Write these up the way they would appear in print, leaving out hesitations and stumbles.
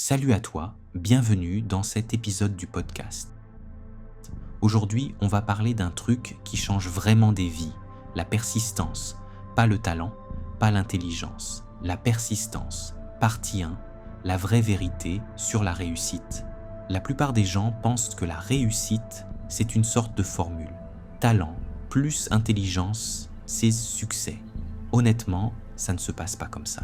Salut à toi, bienvenue dans cet épisode du podcast. Aujourd'hui, on va parler d'un truc qui change vraiment des vies, la persistance. Pas le talent, pas l'intelligence, la persistance. Partie 1, la vraie vérité sur la réussite. La plupart des gens pensent que la réussite, c'est une sorte de formule. Talent plus intelligence, c'est succès. Honnêtement, ça ne se passe pas comme ça.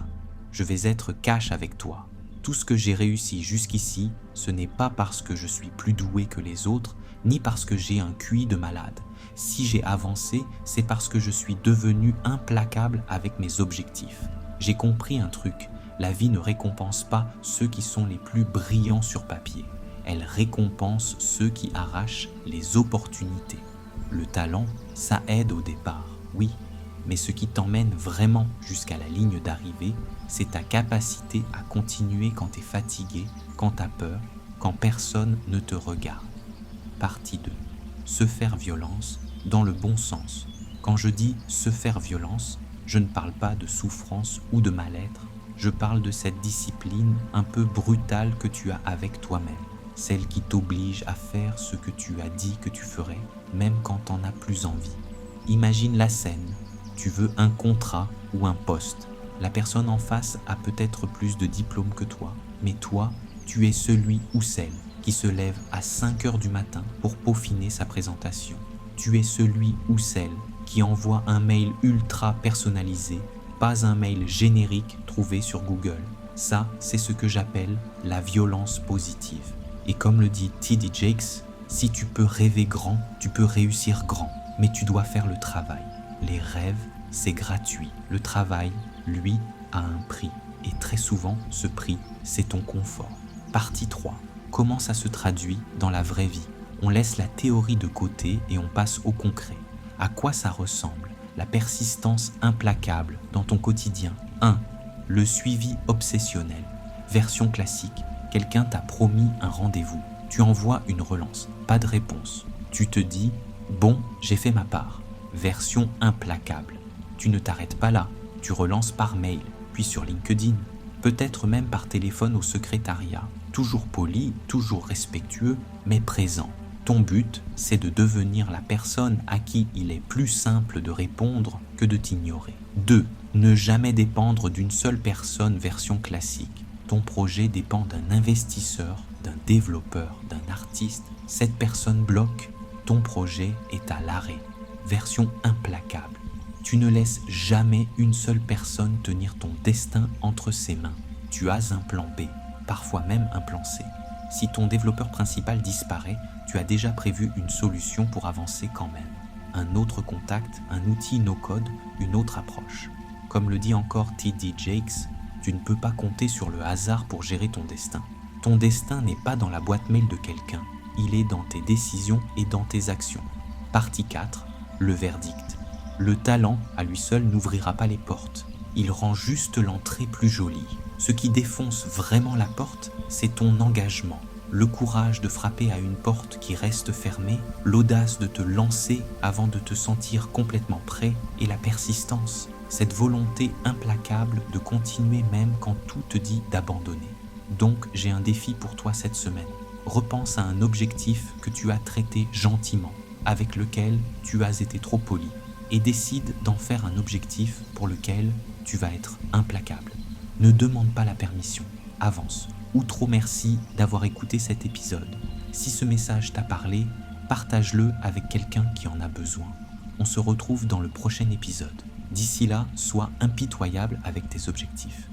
Je vais être cash avec toi. Tout ce que j'ai réussi jusqu'ici, ce n'est pas parce que je suis plus doué que les autres, ni parce que j'ai un QI de malade. Si j'ai avancé, c'est parce que je suis devenu implacable avec mes objectifs. J'ai compris un truc, la vie ne récompense pas ceux qui sont les plus brillants sur papier. Elle récompense ceux qui arrachent les opportunités. Le talent, ça aide au départ, oui. Mais ce qui t'emmène vraiment jusqu'à la ligne d'arrivée, c'est ta capacité à continuer quand t'es fatigué, quand t'as peur, quand personne ne te regarde. Partie 2. Se faire violence dans le bon sens. Quand je dis se faire violence, je ne parle pas de souffrance ou de mal-être, je parle de cette discipline un peu brutale que tu as avec toi-même. Celle qui t'oblige à faire ce que tu as dit que tu ferais, même quand t'en as plus envie. Imagine la scène. Tu veux un contrat ou un poste. La personne en face a peut-être plus de diplômes que toi, mais toi, tu es celui ou celle qui se lève à 5 heures du matin pour peaufiner sa présentation. Tu es celui ou celle qui envoie un mail ultra personnalisé, pas un mail générique trouvé sur Google. Ça, c'est ce que j'appelle la violence positive. Et comme le dit T.D. Jakes, si tu peux rêver grand, tu peux réussir grand, mais tu dois faire le travail. Les rêves, c'est gratuit. Le travail, lui, a un prix. Et très souvent, ce prix, c'est ton confort. Partie 3. Comment ça se traduit dans la vraie vie? On laisse la théorie de côté et on passe au concret. À quoi ça ressemble? La persistance implacable dans ton quotidien. 1. Le suivi obsessionnel. Version classique. Quelqu'un t'a promis un rendez-vous. Tu envoies une relance. Pas de réponse. Tu te dis, bon, j'ai fait ma part. Version implacable. Tu ne t'arrêtes pas là, tu relances par mail, puis sur LinkedIn, peut-être même par téléphone au secrétariat. Toujours poli, toujours respectueux, mais présent. Ton but, c'est de devenir la personne à qui il est plus simple de répondre que de t'ignorer. 2. Ne jamais dépendre d'une seule personne version classique. Ton projet dépend d'un investisseur, d'un développeur, d'un artiste. Cette personne bloque, ton projet est à l'arrêt. Version implacable. Tu ne laisses jamais une seule personne tenir ton destin entre ses mains. Tu as un plan B, parfois même un plan C. Si ton développeur principal disparaît, tu as déjà prévu une solution pour avancer quand même. Un autre contact, un outil no-code, une autre approche. Comme le dit encore T.D. Jakes, tu ne peux pas compter sur le hasard pour gérer ton destin. Ton destin n'est pas dans la boîte mail de quelqu'un, il est dans tes décisions et dans tes actions. Partie 4. Le verdict. Le talent, à lui seul, n'ouvrira pas les portes. Il rend juste l'entrée plus jolie. Ce qui défonce vraiment la porte, c'est ton engagement. Le courage de frapper à une porte qui reste fermée, l'audace de te lancer avant de te sentir complètement prêt et la persistance. Cette volonté implacable de continuer même quand tout te dit d'abandonner. Donc, j'ai un défi pour toi cette semaine. Repense à un objectif que tu as traité gentiment, avec lequel tu as été trop poli, et décide d'en faire un objectif pour lequel tu vas être implacable. Ne demande pas la permission, avance. Outro merci d'avoir écouté cet épisode. Si ce message t'a parlé, partage-le avec quelqu'un qui en a besoin. On se retrouve dans le prochain épisode. D'ici là, sois impitoyable avec tes objectifs.